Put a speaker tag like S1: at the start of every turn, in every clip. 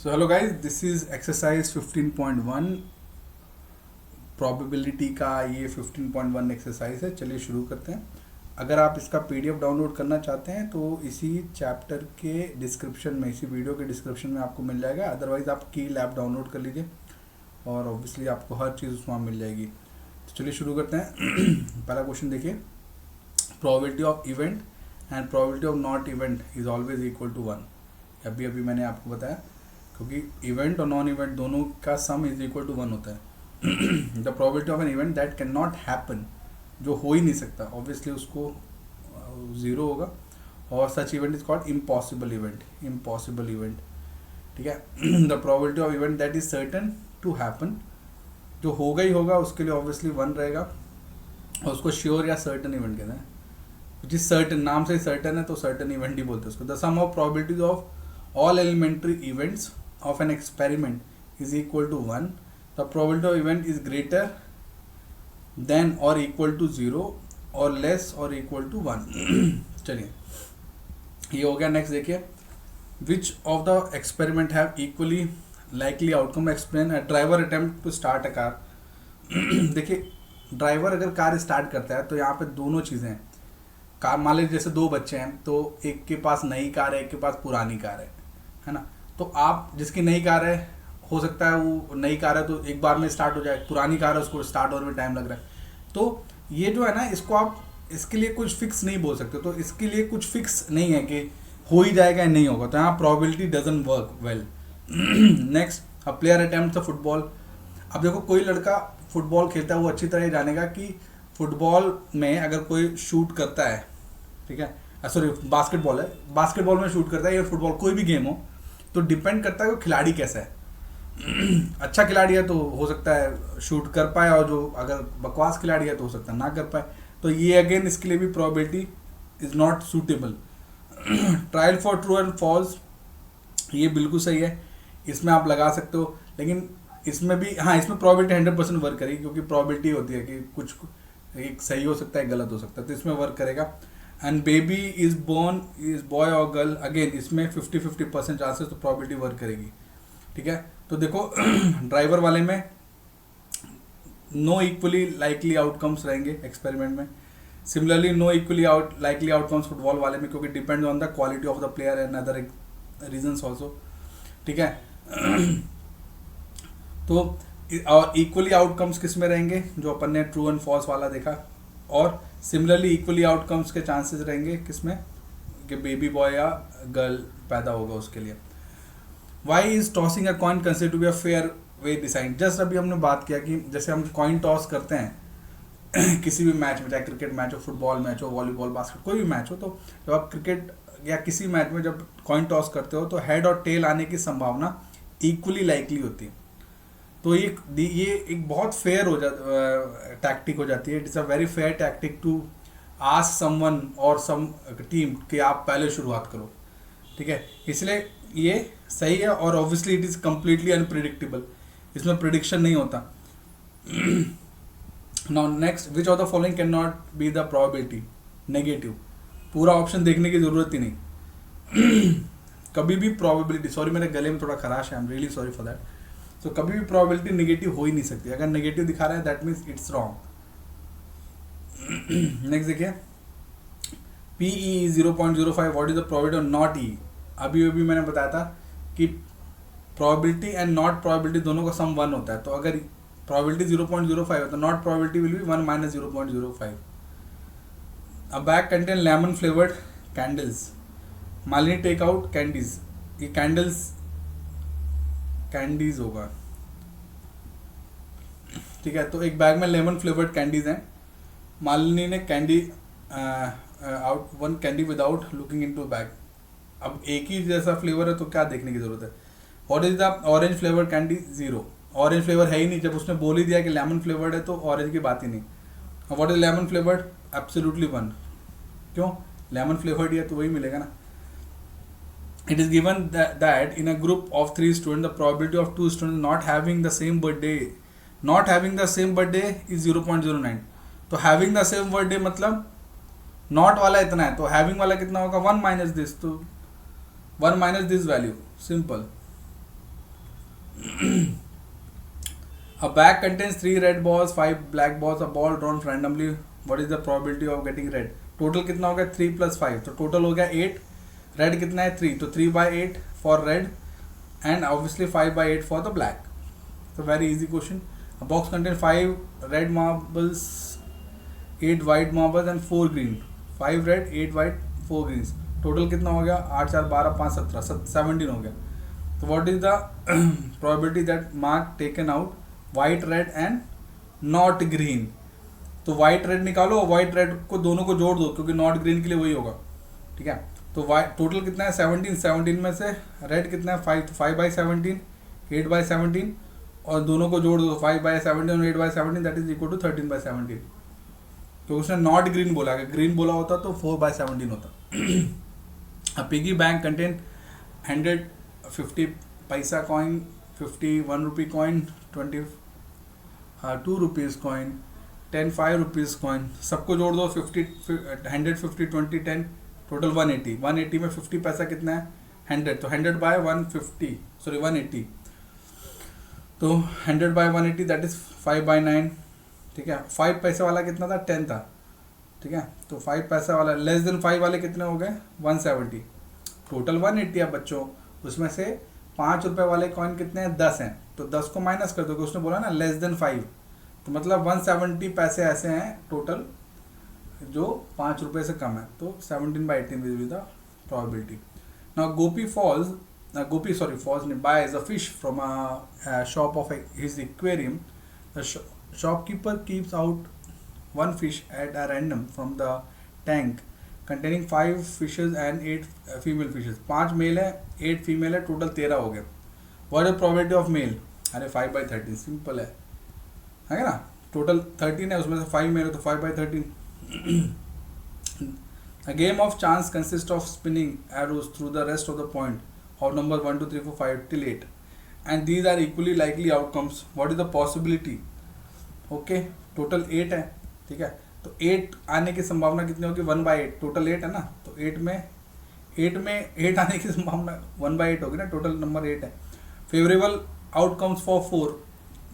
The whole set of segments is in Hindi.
S1: So hello guys, this is exercise 15.1 probability का ये 15.1 एक्सरसाइज है। चलिए शुरू करते हैं। अगर आप इसका पीडीएफ डाउनलोड करना चाहते हैं तो इसी चैप्टर के डिस्क्रिप्शन में, इसी वीडियो के डिस्क्रिप्शन में आपको मिल जाएगा। अदरवाइज आप की लैब डाउनलोड कर लीजिए और ऑब्वियसली आपको हर चीज़ उसमें मिल जाएगी। तो चलिए शुरू करते हैं। पहला क्वेश्चन देखिए, probability of event and probability of not event is always equal to 1। अभी मैंने आपको बताया, क्योंकि इवेंट और नॉन इवेंट दोनों का सम इज इक्वल टू 1 होता है। The probability of an event that can not happen, जो हो ही नहीं सकता, ऑब्वियसली उसको 0 होगा। और such event is called impossible event, impossible event. ठीक है। The probability of event that is certain to happen, जो होगा ही होगा उसके लिए ऑब्वियसली 1 रहेगा, और उसको श्योर या सर्टन इवेंट कहते हैं। जिस सर्टन, नाम से सर्टन है तो सर्टन इवेंट ही बोलते हैं उसको। The sum of probabilities of all elementary events of an experiment is equal to 1. The probability of event is greater than or equal to 0 or less or equal to 1. चलिए ये हो गया। नेक्स्ट देखिए, which of the experiment have equally likely outcome? Explain a driver attempt to start a car. देखिए, ड्राइवर अगर कार स्टार्ट करता है तो यहाँ पे दोनों चीज़ें हैं। कार, मान लीजिए जैसे दो बच्चे हैं, तो एक के पास नई कार है, एक के पास पुरानी कार है ना। तो आप, जिसकी नई कार है, हो सकता है वो नई कार है तो एक बार में स्टार्ट हो जाए, पुरानी कार है उसको स्टार्ट होने में टाइम लग रहा है। तो ये जो है ना, इसको आप, इसके लिए कुछ फिक्स नहीं बोल सकते। तो इसके लिए कुछ फिक्स नहीं है कि हो ही जाएगा या नहीं होगा, तो यहाँ probability doesn't work well. Next, a player attempts a football. अब देखो, कोई लड़का फुटबॉल खेलता है, वो अच्छी तरह जानेगा कि फुटबॉल में अगर कोई शूट करता है, ठीक है, सॉरी बास्केटबॉल है, बास्केटबॉल में शूट करता है या फुटबॉल, कोई भी गेम हो, तो डिपेंड करता है वो खिलाड़ी कैसा है। अच्छा खिलाड़ी है तो हो सकता है शूट कर पाए, और जो अगर बकवास खिलाड़ी है तो हो सकता है ना कर पाए। तो ये अगेन इसके लिए भी probability is not suitable. Trial for true and false, ये बिल्कुल सही है, इसमें आप लगा सकते हो। लेकिन इसमें भी, हाँ, इसमें प्रोबेबिलिटी 100% वर्क करेगी, क्योंकि प्रोबेबिलिटी होती है कि कुछ एक सही हो सकता है, गलत हो सकता है, तो इसमें वर्क करेगा। And baby is born, is boy और गर्ल, अगेन इसमें 50-50% चांसेस, तो प्रोबेबिलिटी वर्क करेगी। ठीक है। तो देखो, ड्राइवर वाले में नो इक्वली लाइकली आउटकम्स रहेंगे एक्सपेरिमेंट में। Similarly no equally likely outcomes football वाले में, क्योंकि depend on the quality of the player and other reasons also. ठीक है। तो और इक्वली आउटकम्स किस में रहेंगे, जो अपन ने ट्रू एंड फॉल्स वाला देखा। और सिमिलरली इक्वली आउटकम्स के चांसेस रहेंगे किसमें, कि बेबी बॉय या गर्ल पैदा होगा उसके लिए। Why is tossing a coin considered to be a fair way decide. Just अभी हमने बात किया कि जैसे हम कॉइन टॉस करते हैं किसी भी मैच में, चाहे क्रिकेट मैच हो, फुटबॉल मैच हो, वॉलीबॉल, बास्केट, कोई भी मैच हो, तो जब आप क्रिकेट या किसी मैच में जब कॉइन टॉस करते हो तो हेड और टेल आने की संभावना इक्वली लाइकली होती है। तो ये एक बहुत फेयर हो टैक्टिक हो जाती है। It is a very fair tactic to ask someone और सम टीम कि आप पहले शुरुआत करो। ठीक है, इसलिए ये सही है। और obviously it is completely unpredictable, इसमें प्रिडिक्शन नहीं होता। Now next, which of the following can not be the probability? Negative. पूरा ऑप्शन देखने की ज़रूरत ही नहीं। कभी भी प्रोबेबिलिटी, सॉरी मेरे गले में थोड़ा खराश है, I am really sorry for that. तो कभी भी प्रोबेबिलिटी नेगेटिव हो ही नहीं सकती। अगर नेगेटिव दिखा रहा है that means it's wrong. Next देखिए, PE 0.05, what is the probability of not E? अभी मैंने बताया था कि प्रोबेबिलिटी एंड नॉट प्रोबेबिलिटी दोनों का सम 1 होता है। तो अगर प्रोबेबिलिटी 0.05 है तो not probability will be 1 - 0.05। A bag contain lemon flavoured candles. Malini take out candies. ये कैंडीज होगा। ठीक है, तो एक बैग में लेमन फ्लेवर्ड कैंडीज हैं। मालिनी ने candy out one candy without looking into bag. अब एक ही जैसा फ्लेवर है तो क्या देखने की जरूरत है। What is the orange flavoured candy? 0। Orange flavour है ही नहीं, जब उसने बोल ही दिया कि लेमन फ्लेवर्ड है तो ऑरेंज की बात ही नहीं। What is lemon flavoured? Absolutely 1। क्यों? लेमन फ्लेवर्ड ही है तो वही मिलेगा ना। It is given that in a group of 3 students, the probability of 2 students not having the same birthday is 0.09. तो having the same birthday मतलब not वाला इतना है, तो having वाला कितना होगा? 1 - this, तो 1 - this value, simple. A bag contains 3 red balls, 5 black balls, a ball drawn randomly. What is the probability of getting red? Total कितना हो गया 3 + 5, तो टोटल हो गया 8. रेड कितना है 3, तो 3/8 for red and obviously 5/8 for the black. तो very easy question. A box contains 5 red marbles, 8 white marbles and 4 green. 5 red, 8 white, 4 greens. Total कितना हो गया 8 4 12 5 17 17 हो गया. तो what is the probability that mark taken out white red and not green. तो वाइट रेड निकालो, वाइट रेड को दोनों को जोड़ दो क्योंकि नॉट ग्रीन के लिए वही होगा. ठीक है. तो वाइट टोटल कितना है 17. 17 में से रेड कितना है 5, तो 5/17, 8/17 और दोनों को जोड़ दो 5/17 और 8/17 दैट इज इक्वल टू 13/17. तो उसने नॉट ग्रीन बोला, अगर ग्रीन बोला होता तो 4/17 होता. पिगी बैंक कंटेंट 100 50 पैसा coin, 50 1 rupee coin, 20 2 rupees coin, 10 5 rupees coin. सबको जोड़ दो 50 100 50 20 10 टोटल 180. 180 में 50 पैसा कितना है 100, तो 100/150 सॉरी 180. तो 100/180 दैट इज 5/9. ठीक है. 5 पैसे वाला कितना था 10 था. ठीक है. तो 5 पैसा वाला लेस देन 5 वाले कितने हो गए 170. टोटल 180 है बच्चों. उसमें से 5 रुपए वाले कॉइन कितने हैं 10 हैं, तो 10 को माइनस कर दो क्योंकि उसने बोला ना लेस देन 5, तो मतलब 170 पैसे ऐसे हैं टोटल जो 5 रुपए से कम है. तो 17/18 will be the probability. Now Gopi falls buys a fish from a shop of his aquarium. The shopkeeper keeps out one fish at a random from the tank containing 5 fishes and 8 female fishes. 5 mail है 8 फीमेल है, टोटल 13 हो गए. What is probability of male? अरे 5/13 सिंपल है ना. टोटल 13 है, उसमें से 5 मेल है तो 5/13. A game of chance consists of spinning arrows through the rest of the point of numbers 1 2 3 4 5 till 8 and these are equally likely outcomes. What is the possibility? Okay. Total 8 है. ठीक है. तो 8 आने की संभावना कितनी होगी 1/8. टोटल 8 है ना, तो 8 में 8 आने की संभावना 1/8 होगी ना. टोटल नंबर 8 है. Favourable outcomes for 4.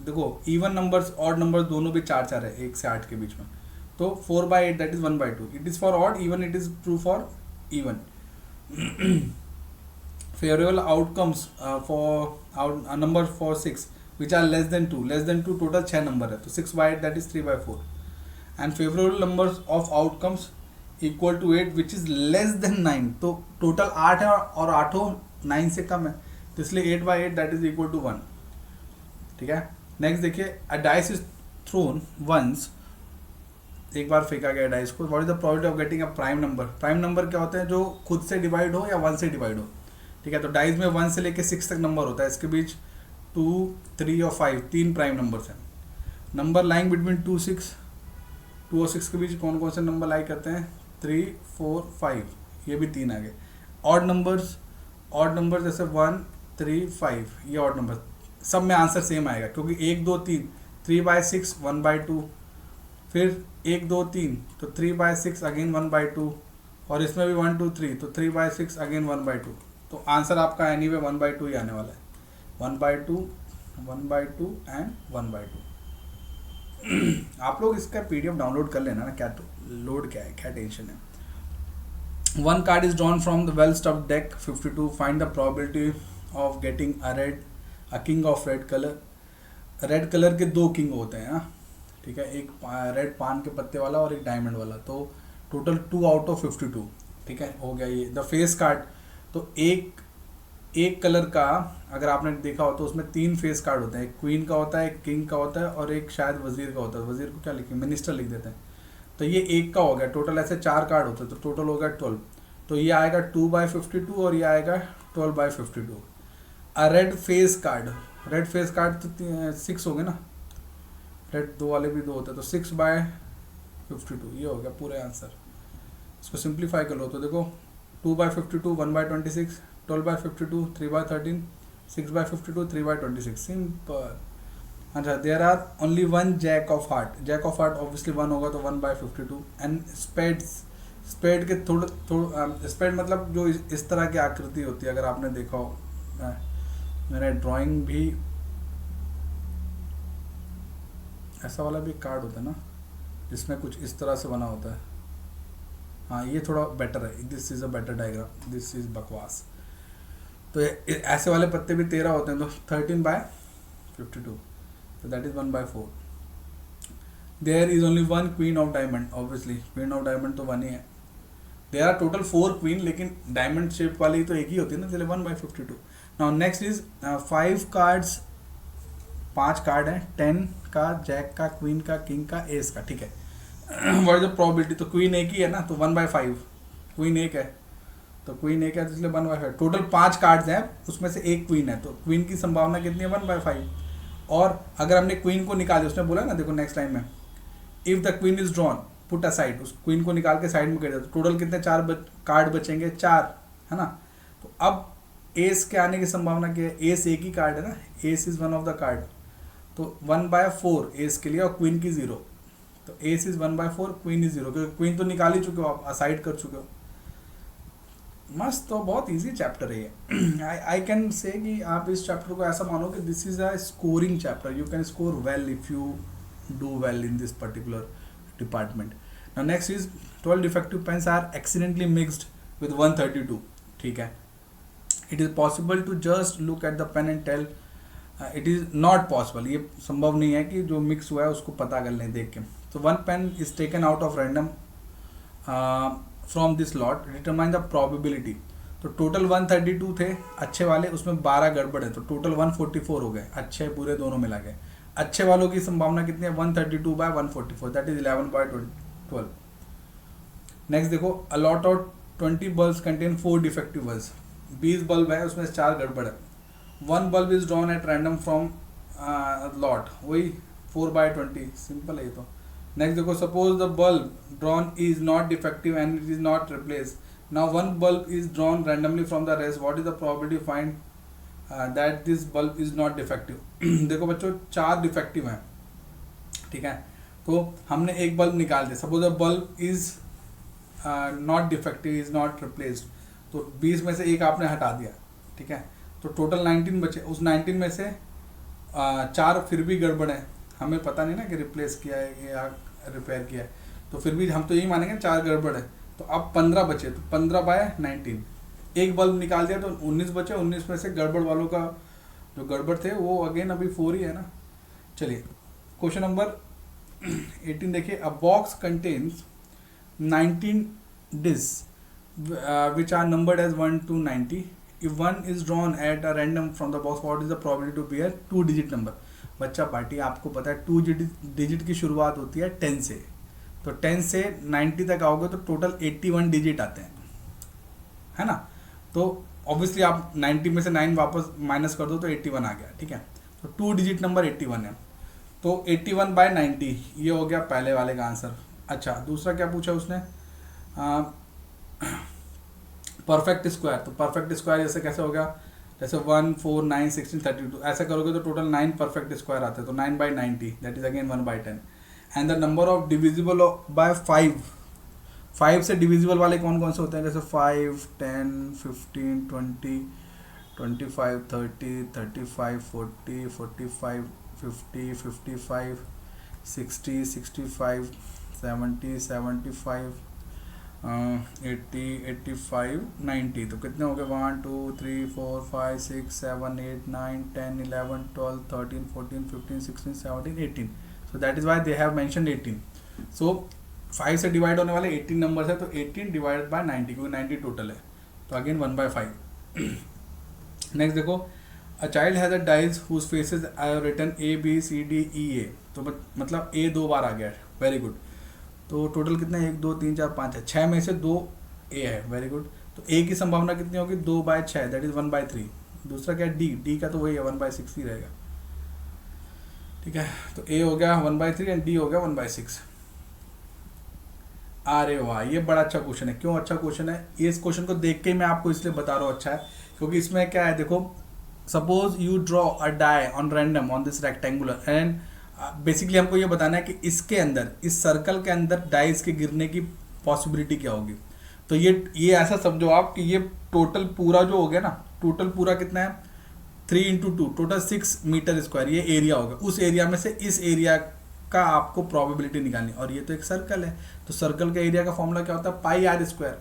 S1: देखो इवन नंबर्स ऑड नंबर्स दोनों भी 4 4 है 1 से 8 के बीच में. तो 4/8 that is 1/2. It is for odd, even it is true for even. Favourable outcomes for number for 6 which are less than 2 total 6 number है, तो 6/8 that is 3/4. and favorable numbers of outcomes equal to 8 which is less than 9. तो टोटल 8 है और 8 9 से कम है, तो इसलिए 8/8 that is equal to 1. ठीक है. नेक्स्ट देखिए, a dice is thrown once. एक बार फेंका गया डाइस को. What is the probability of getting a prime number? Prime number क्या होते हैं जो खुद से डिवाइड हो या 1 से डिवाइड हो. ठीक है. तो डाइस में 1 से लेके 6 तक नंबर होता है, इसके बीच 2 3 और 5 3 प्राइम नंबर्स हैं. नंबर लाइंग बिटवीन 2 और 6 के बीच कौन कौन से नंबर लाई करते हैं 3 4 5, ये भी 3 आ गए. ऑड नंबर जैसे 1 3 5 ये ऑड नंबर. सब में आंसर सेम आएगा क्योंकि 1 2 3 3/6 1/2, फिर 1 2 3 तो 3/6 अगेन 1/2, और इसमें भी 1 2 3 तो 3/6 अगेन 1/2. तो आंसर आपका एनीवे 1/2 ही आने वाला है. 1/2 एंड 1/2. आप लोग इसका PDF डाउनलोड कर लेना ना. क्या तो लोड क्या है, क्या टेंशन है. One card is drawn from the well stuffed deck 52. Find the probability of getting a king of red color. Red colour के 2 किंग होते हैं ना. ठीक है. एक रेड पान के पत्ते वाला और एक डायमंड वाला. तो टोटल 2 आउट ऑफ 52. ठीक है. हो गया ये. द फेस कार्ड, तो एक कलर का अगर आपने देखा हो तो उसमें 3 फेस कार्ड होते हैं. एक क्वीन का होता है, एक किंग का होता है और एक शायद वजीर का होता है. वजीर को क्या लिखें, मिनिस्टर लिख देते हैं. तो ये एक का हो गया. टोटल ऐसे 4 कार्ड होते हैं, तो टोटल हो गया 12. तो ये आएगा 2/52 और ये आएगा 12/52. रेड फेस कार्ड तो 6 हो गए ना. रेड 2 वाले भी 2 होते हैं, तो 6/52 ये हो गया पूरे आंसर. इसको सिंप्लीफाई कर लो तो देखो 2/52 1/26, 12/52 3/13, 6/52 3/26. सिंपल. अच्छा. There are only 1 jack of heart obviously 1 होगा तो 1/52. एंड स्पेड के थोड़ा स्पेड मतलब जो इस तरह की आकृति होती है. अगर आपने देखा हो, मैंने ड्राइंग भी ऐसा वाला भी कार्ड होता है ना जिसमें कुछ इस तरह से बना होता है। हाँ ये थोड़ा बेटर है, this is a better diagram, this is बकवास। तो ऐसे वाले पत्ते भी 13 होते हैं, तो 13/52, तो that is 1/4। There is only one queen of diamond, obviously queen of diamond तो वन ही है। देयर आर टोटल 4 क्वीन, लेकिन डायमंड शेप वाली तो एक ही होती है ना, इसलिए 1/52। Now next is 5 cards, 5 card हैं, 10 का, जैक का, क्वीन का, किंग का, एस का, ठीक है। व्हाट इज द प्रोबेबिलिटी, तो क्वीन एक ही है ना, तो 1/5, क्वीन एक है, तो क्वीन एक है तो इसलिए 1/5। टोटल 5 कार्ड्स हैं, उसमें से एक क्वीन है, तो क्वीन की संभावना कितनी है, 1/5। और अगर हमने क्वीन को निकाल दिया, उसने बोला ना, देखो नेक्स्ट लाइन में, if the queen is drawn put aside, उस क्वीन को निकाल के साइड में कर दिया, तो टोटल कितने 4 कार्ड बचेंगे, 4, है ना। तो अब एस के आने की संभावना क्या है, एस एक ही कार्ड है ना, S is one of the card, तो 1/4 एस के लिए, और क्वीन की 0, तो एस इज 1/4, क्वीन इज 0, क्योंकि क्वीन तो निकाल ही चुके हो आप, असाइड कर चुके हो। मस्त, तो बहुत इजी चैप्टर है ये। आई कैन से कि आप इस चैप्टर को ऐसा मानो कि this is a scoring chapter, you can score well if you do well in this particular department. Now next is 12 defective pens are accidentally mixed with 132, ठीक है। It is possible to just look at the pen and tell, it is not possible, ये संभव नहीं है कि जो मिक्स हुआ है उसको पता कर लें देख के। तो 1 pen is taken out of random from this lot, determine the probability. तो टोटल 132 थे अच्छे वाले, उसमें 12 गड़बड़ है, तो टोटल 144 हो गए, अच्छे पूरे दोनों मिला के। अच्छे वालों की संभावना कितनी है, 132/144, दैट इज 11/12। नेक्स्ट देखो, a lot out 20 bulbs contain 4 defective bulbs, 20 bulb है, उसमें 4 गड़बड़ है। 1 bulb is drawn at random from lot, वही 4/20, सिंपल है ये तो। नेक्स्ट देखो, suppose the bulb drawn is not defective and it is not replace, now 1 bulb is drawn randomly from the rest, what is the probability find that this bulb is not defective. देखो बच्चों 4 डिफेक्टिव हैं, ठीक है, तो हमने एक बल्ब निकाल दिया, suppose the bulb is not defective, is not replaced, तो 20 में से एक आपने हटा दिया, ठीक है, तो टोटल 19 बचे, उस 19 में से 4 फिर भी गड़बड़ है, हमें पता नहीं ना कि रिप्लेस किया है या रिपेयर किया है, तो फिर भी हम तो यही मानेंगे 4 गड़बड़ है। तो अब 15 बचे, तो 15/19, एक बल्ब निकाल दिया तो 19 बचे, 19 में से गड़बड़ वालों का जो गड़बड़ थे वो अगेन अभी 4 ही है ना। चलिए क्वेश्चन नंबर 18 देखिए, अ box contains 19 discs which are numbered as 1 to 90. If one is drawn at a random from the box, what is the probability to be a 2-digit number? बच्चा पार्टी, आपको पता है 2 डिजिट की शुरुआत होती है 10 से, तो 10 से 90 तक आओगे तो टोटल 81 डिजिट आते हैं, है ना। तो ऑब्वियसली आप 90 में से 9 वापस माइनस कर दो तो 81 आ गया, ठीक है। तो 2 डिजिट नंबर 81 है, तो 81/90 ये हो गया पहले वाले का आंसर। अच्छा, दूसरा क्या पूछा उसने, परफेक्ट स्क्वायर, तो परफेक्ट स्क्वायर जैसे कैसे हो गया, जैसे 1, 4, 9, 16, 32 ऐसा करोगे तो टोटल 9 परफेक्ट स्क्वायर आते हैं, तो 9/90 that is again 1/10। And the number of divisible by 5 से डिविजिबल वाले कौन कौन से होते हैं, जैसे 5, 10, 15, 20, 25, 30, 35, 40, 45, 50, 55, 60, 65, 70, 75, 80, 85, 90, तो कितने हो गए, 1, 2, 3, 4, 5, 6, 7, 8, 9, 10, 11, 12, 13, 14, 15, 16, 17, 18, so that is why they have mentioned 18. so 5 से डिवाइड होने वाले 18 नंबर है, तो 18 डिवाइडेड बाय 90, क्योंकि 90 टोटल है, तो अगेन 1/5। नेक्स्ट देखो, a child has a dice whose faces are written ABCDEA, तो मतलब A 2 बार आ गया है, वेरी गुड। तो टोटल कितने, 1, 2, 3, 4, 5 है, 6 में से 2 A है, वेरी गुड। तो A की संभावना कितनी होगी, 2/6, दैट इज 1/3। दूसरा क्या है, D का तो वही है, 1/6 ही रहेगा, ठीक है। तो A हो गया 1/3 एंड D हो गया 1/6। अरे वाह, ये बड़ा अच्छा क्वेश्चन है। क्यों अच्छा क्वेश्चन है, ये इस क्वेश्चन को देख के ही मैं आपको इसलिए बता रहा हूँ अच्छा है, क्योंकि इसमें क्या है, देखो suppose you draw a die on random on this rectangular, and basically हमको ये बताना है कि इसके अंदर, इस सर्कल के अंदर डाइस के गिरने की पॉसिबिलिटी क्या होगी। तो ये ऐसा समझो आप कि ये टोटल पूरा जो हो गया ना, टोटल पूरा कितना है, 3 × 2, टोटल 6 मीटर स्क्वायर ये एरिया होगा। उस एरिया में से इस एरिया का आपको प्रोबेबिलिटी निकालनी, और ये तो एक सर्कल है, तो सर्कल का एरिया का फॉर्मूला क्या होता है, पाई आर स्क्वायर।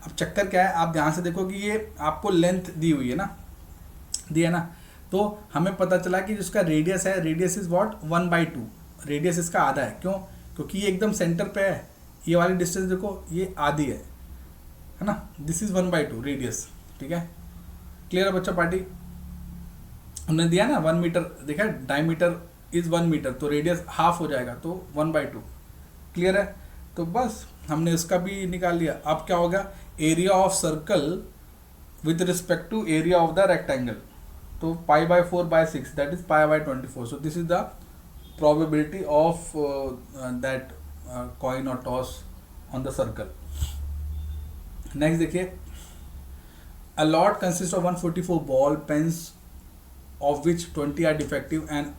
S1: अब चक्कर क्या है, आप ध्यान से देखो कि ये आपको लेंथ दी हुई है ना, दी है ना, तो हमें पता चला कि जिसका रेडियस है, रेडियस इज व्हाट 1/2, रेडियस इसका आधा है। क्यों? क्योंकि ये एकदम सेंटर पे है, ये वाली डिस्टेंस देखो ये आधी है ना, दिस इज 1/2 रेडियस। ठीक है, क्लियर है बच्चा पार्टी? हमने दिया ना 1 मीटर, देखा डायमीटर इज 1 मीटर, तो रेडियस हाफ हो जाएगा, तो 1/2। क्लियर है? तो बस हमने इसका भी निकाल लिया। अब क्या होगा, area of circle with respect to area of the rectangle, तो π/4/6 that is π/24। So this is the probability of that coin or toss on the circle. Next देखिए, a lot consists of 144 ball pens of which 20 are defective and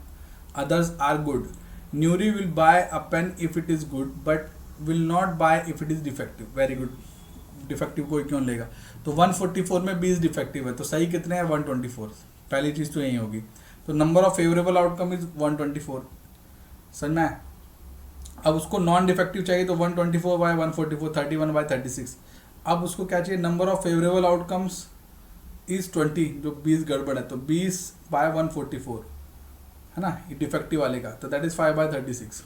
S1: others are good. Nuri will buy a pen if it is good but will not buy if it is defective. Very good. Defective कोई क्यों लेगा? तो 144 में 20 डिफेक्टिव है, तो सही कितने हैं 124। पहली चीज़ तो यही होगी। तो number of favourable outcome is 124, समझना है? अब उसको नॉन डिफेक्टिव चाहिए, तो 124/144 31/36। अब उसको क्या चाहिए, number of favourable outcomes is 20, जो 20 गड़बड़ है, तो 20/144 है ना, ये डिफेक्टिव वाले का, तो that is 5/36।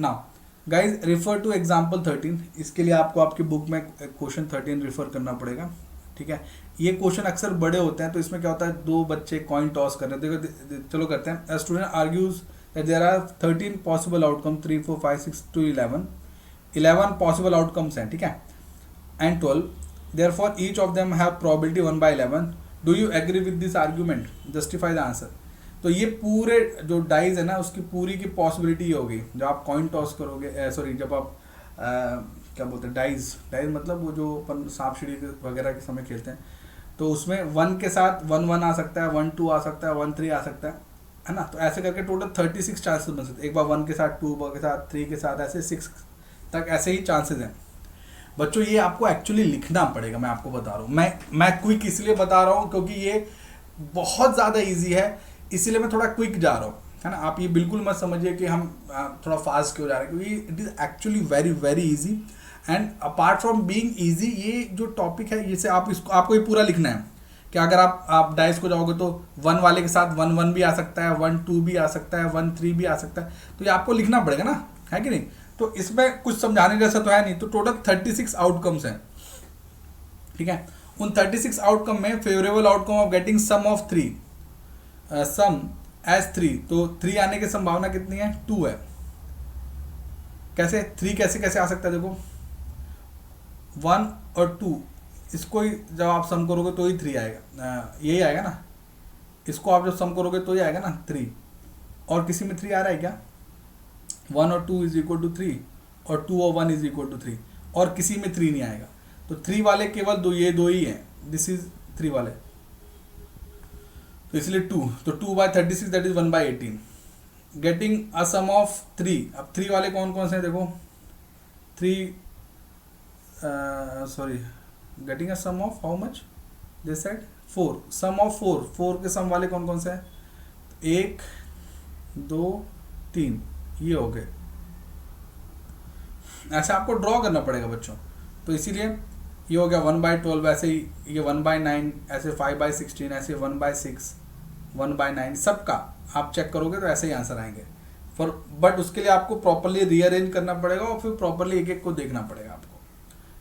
S1: Now guys refer to example 13। इसके लिए आपको आपकी बुक में क्वेश्चन 13 रिफर करना पड़ेगा। ठीक है, ये क्वेश्चन अक्सर बड़े होते हैं, तो इसमें क्या होता है, दो बच्चे कॉइन टॉस कर रहे हैं। देखो चलो करते हैं। Student argues that there are 13 possible outcome, 3 4 5 6 to 11 possible outcomes हैं। ठीक है, and 12, therefore each of them have probability 1/11। Do you agree with this argument? Justify the answer. तो ये पूरे जो डाइज है ना, उसकी पूरी की पॉसिबिलिटी ये होगी, जब आप कॉइन टॉस करोगे, सॉरी जब आप क्या बोलते हैं, डाइज मतलब वो जो अपन सांप सीढ़ी वगैरह के समय खेलते हैं, तो उसमें 1 के साथ 1 आ सकता है, 1 2 आ सकता है, 1 3 आ सकता है ना। तो ऐसे करके टोटल 36 चांसेस बन सकते हैं। एक बार 1 के साथ, 2 के साथ, 3 के साथ, ऐसे 6 तक ऐसे ही चांसेस हैं। बच्चों ये आपको एक्चुअली लिखना पड़ेगा, मैं आपको बता रहा हूँ। मैं क्विक इसलिए बता रहा हूँ क्योंकि ये बहुत ज़्यादा ईजी है, इसीलिए मैं थोड़ा क्विक जा रहा हूँ, है ना। आप ये बिल्कुल मत समझिए कि हम थोड़ा फास्ट क्यों जा रहे हैं, क्योंकि it is actually very very easy. And apart from being easy, ये जो टॉपिक है, ये से आपको ये पूरा लिखना है कि अगर आप डाइस को जाओगे तो 1 वाले के साथ 1 1 भी आ सकता है, 1 2 भी आ सकता है, 1 3 भी आ सकता है, तो ये आपको लिखना पड़ेगा ना, है कि नहीं। तो इसमें कुछ समझाने जैसा तो है नहीं। तो टोटल 36 आउटकम्स हैं। ठीक है, उन 36 आउटकम में favourable outcome of getting sum of 3, sum as 3, तो 3 आने की संभावना कितनी है, 2 है। कैसे 3 कैसे आ सकता है, देखो 1 और 2, इसको ही जब आप सम करोगे तो ही 3 आएगा, यही आएगा ना। इसको आप जब सम करोगे तो ही आएगा ना 3। और किसी में 3 आ रहा है क्या? 1 और 2 इज इक्वल टू 3, और 2 और 1 इज इक्वल टू 3, और किसी में 3 नहीं आएगा। तो 3 वाले केवल ये दो ही हैं, दिस इज 3 वाले, तो इसलिए 2, तो 2/36 that is 1/18। Getting a sum of 3, अब 3 वाले कौन कौन से हैं, देखो 3, sorry, getting a sum of how much this said 4, sum of 4 के सम वाले कौन कौन से हैं, 1 2 3, ये हो गए। ऐसे आपको ड्रॉ करना पड़ेगा बच्चों। तो इसीलिए ये हो गया 1/12, ऐसे ही ये 1/9, ऐसे 5/16, ऐसे 1/6, 1/9, सबका आप चेक करोगे तो ऐसे ही आंसर आएंगे। बट उसके लिए आपको प्रॉपरली रीअरेंज करना पड़ेगा और फिर प्रॉपरली एक एक को देखना पड़ेगा आपको।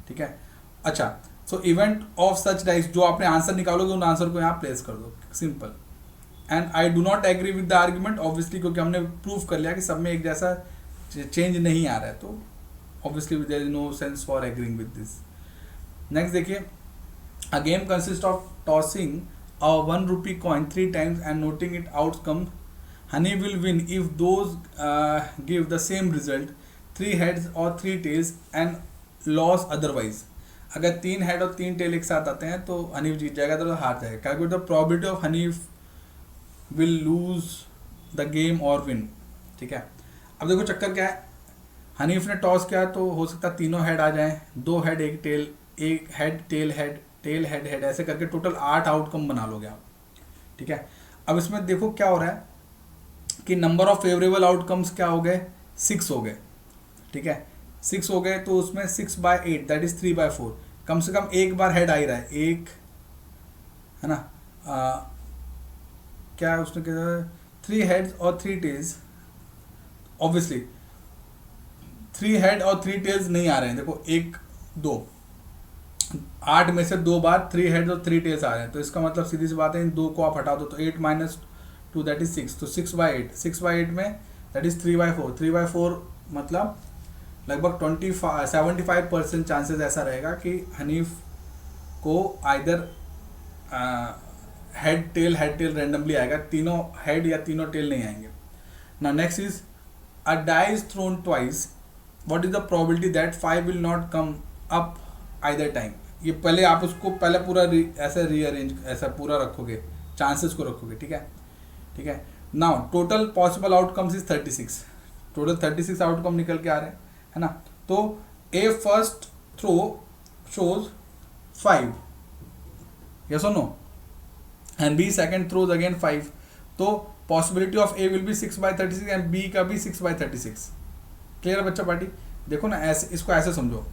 S1: ठीक है, अच्छा। सो इवेंट ऑफ सच डाइस, जो आपने आंसर निकालोगे उन आंसर को यहाँ प्लेस कर दो, simple. And I do not agree with the argument, obviously, क्योंकि हमने प्रूव कर लिया कि सब में एक जैसा चेंज नहीं आ रहा है, तो obviously there is no sense for agreeing with this. Next देखिए, a game consist of tossing a 1 rupee coin 3 times and noting it outcome. Honey will win if those give the same result, 3 heads or 3 tails, and loss otherwise. अगर 3 हेड और 3 टेल एक साथ आते हैं तो हनी जीत जाएगा, तो हार जाएगा। Calculate the probability of honey will lose the game और विन। ठीक है, अब देखो चक्कर क्या है, हनीफ ने टॉस किया तो हो सकता है तीनों हेड आ जाएं, 2 head 1 tail, 1 head tail head tail head head, ऐसे करके टोटल 8 आउटकम बना लोगे आप। ठीक है, अब इसमें देखो क्या हो रहा है, कि नंबर ऑफ फेवरेबल आउटकम्स क्या हो गए, 6 हो गए, ठीक है, 6 हो गए, तो उसमें 6/8 दैट इज 3/4, कम से कम एक बार हेड आ ही रहा है, एक है ना, क्या उसने कहा 3 हेड्स और 3 टेल्स, ऑब्वियसली 3 हेड और 3 टेल्स नहीं आ रहे हैं, देखो 1 2 8 में से 2 बार 3 हेड्स और 3 टेल्स आ रहे हैं, तो इसका मतलब सीधी सी बात है इन 2 को आप हटा दो तो 8 - 2 दैट इज 6, तो 6/8 में दैट इज 3/4, 3/4 मतलब लगभग 75% चांसेस ऐसा रहेगा कि हनीफ को आइदर हेड टेल रेंडमली आएगा, तीनों हेड या तीनों टेल नहीं आएंगे। ना next is a die is thrown twice, what is the probability that 5 will not come up either time. ये पहले आप उसको पहले पूरा ऐसे रीअरेंज ऐसा पूरा रखोगे, चांसेस को रखोगे, ठीक है। Now total possible outcomes is 36, total 36 outcome निकल के आ रहे हैं, है ना। तो A first throw shows 5, yes और no, and B second throws again 5, तो possibility of A will be 6/36 and B का भी 6/36। क्लियर है बच्चा पार्टी? देखो ना, ऐसे इसको ऐसे समझो,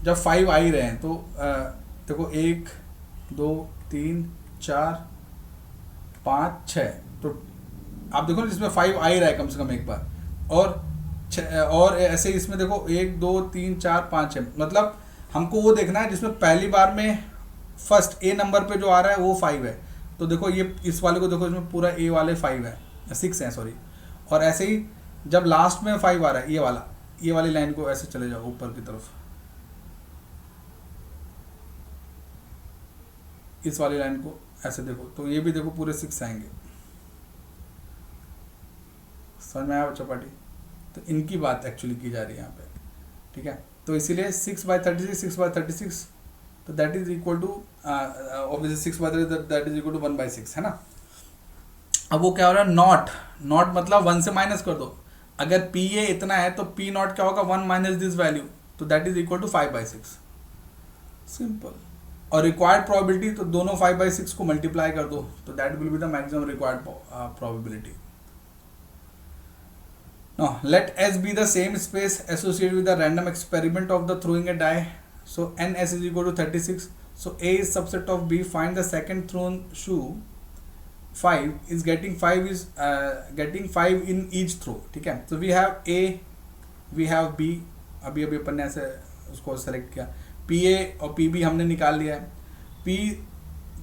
S1: जब 5 आ ही रहे हैं तो देखो 1 2 3 4 5 6, तो आप देखो ना जिसमें 5 आ ही रहा है कम से कम एक बार, और ऐसे इसमें देखो 1 2 3 4 5 6, मतलब हमको वो देखना है जिसमें पहली बार में फर्स्ट ए नंबर पे जो आ रहा है वो 5 है, तो देखो ये इस वाले को देखो, इसमें पूरा ए वाले 5 है, 6 है सॉरी, और ऐसे ही जब लास्ट में 5 आ रहा है ये वाली लाइन को ऐसे चले जाओ ऊपर की तरफ, इस वाली लाइन को ऐसे देखो, तो ये भी देखो पूरे 6 आएंगे, समझ में आया चौपाटी? तो इनकी बात एक्चुअली की जा रही है यहाँ पे, ठीक है। तो इसीलिए 6/36, तो that is equal to obviously 6/36 that is equal to 1/6, है ना। अब वो क्या हो रहा है, नॉट मतलब 1 से माइनस कर दो, अगर पी ए इतना है तो पी नॉट क्या होगा, 1 माइनस दिस वैल्यू, तो that is equal to 5/6, simple. और रिक्वायर्ड प्रोबेबिलिटी, तो दोनों 5/6 को मल्टीप्लाई कर दो, तो that will be the maximum required probability. Now let S be the same space associated with the random experiment of the throwing a die. So NS is equal to 36. So A is subset of B. Find the second thrown shoe. 5 is getting 5 in each throw. ठीक है. So we have A, we have B. अभी अपन ने ऐसे उसको सेलेक्ट किया. PA और PB हमने निकाल लिया है. P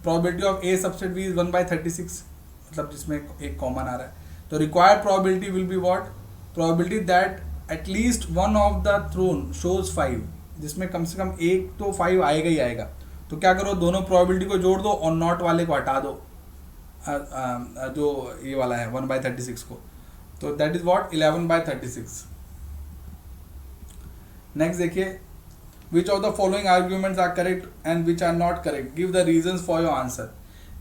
S1: probability of A subset B is 1/36. मतलब जिसमें एक कॉमन आ रहा है. तो required probability will be what? Probability that at least one of the thrown shows 5, जिसमें कम से कम एक तो 5 आएगा ही आएगा। तो क्या करो, दोनों probability को जोड़ दो और नॉट वाले को हटा दो, जो ये वाला है 1/36 को, तो that is what 11/36। नेक्स्ट देखिए, which of the following arguments are correct and which are not correct, give the reasons for your answer।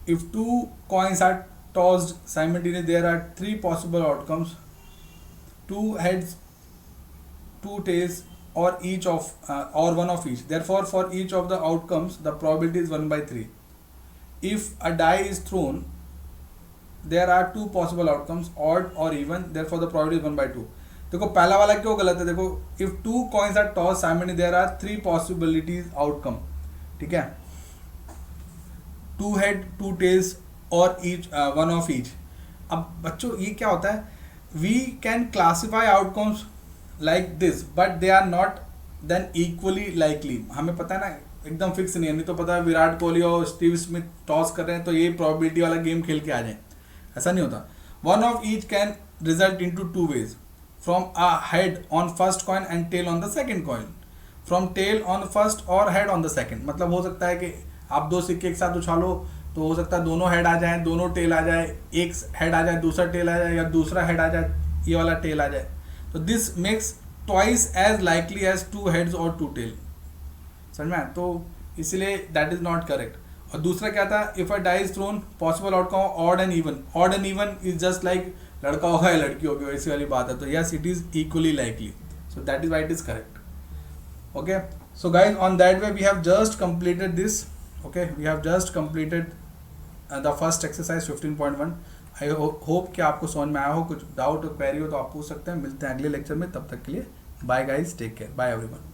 S1: If 2 coins are tossed simultaneously, there are 3 possible outcomes, 2 heads, 2 tails, or one of each. Therefore, for each of the outcomes, the probability is 1/3. If a die is thrown, there are 2 possible outcomes, odd or even. Therefore, the probability is 1/2. देखो पहला वाला क्यों गलत है, देखो if 2 coins are tossed simultaneously, there are 3 possibilities outcome, ठीक है, 2 head, 2 tails, or one of each। अब बच्चों ये क्या होता है, we can classify outcomes like this but they are not then equally likely। हमें पता है ना, एकदम फिक्स नहीं है, नहीं तो पता है विराट कोहली और स्टीव स्मिथ टॉस कर रहे हैं तो ये प्रोबेबिलिटी वाला गेम खेल के आ जाए, ऐसा नहीं होता। One of each can result into 2 ways, from a head on first coin and tail on the second coin, from tail on first और हेड ऑन द सेकंड। मतलब हो सकता है कि आप 2 सिक्के एक साथ उछालो तो हो सकता है दोनों हेड आ जाए, दोनों टेल आ जाए, एक हेड आ जाए दूसरा टेल आ जाए, या दूसरा हेड आ जाए ये वाला टेल आ जाए। तो this makes twice as likely as 2 heads और 2 टेल, समझ में? तो इसलिए दैट इज नॉट करेक्ट। और दूसरा क्या था, if a die is thrown possible outcome odd and even. Odd and even is just like लड़का होगा या लड़की होगी, वैसी वाली बात है। तो yes, it is equally likely, so that is why it is correct. Okay, so guys on that way we have just completed this. Okay, we have just completed the first exercise 15.1. I hope कि आपको समझ में आया हो। कुछ डाउट और क्वेरी हो तो आप पूछ सकते हैं। मिलते हैं अगले लेक्चर में, तब तक के लिए bye guys, take care, bye everyone.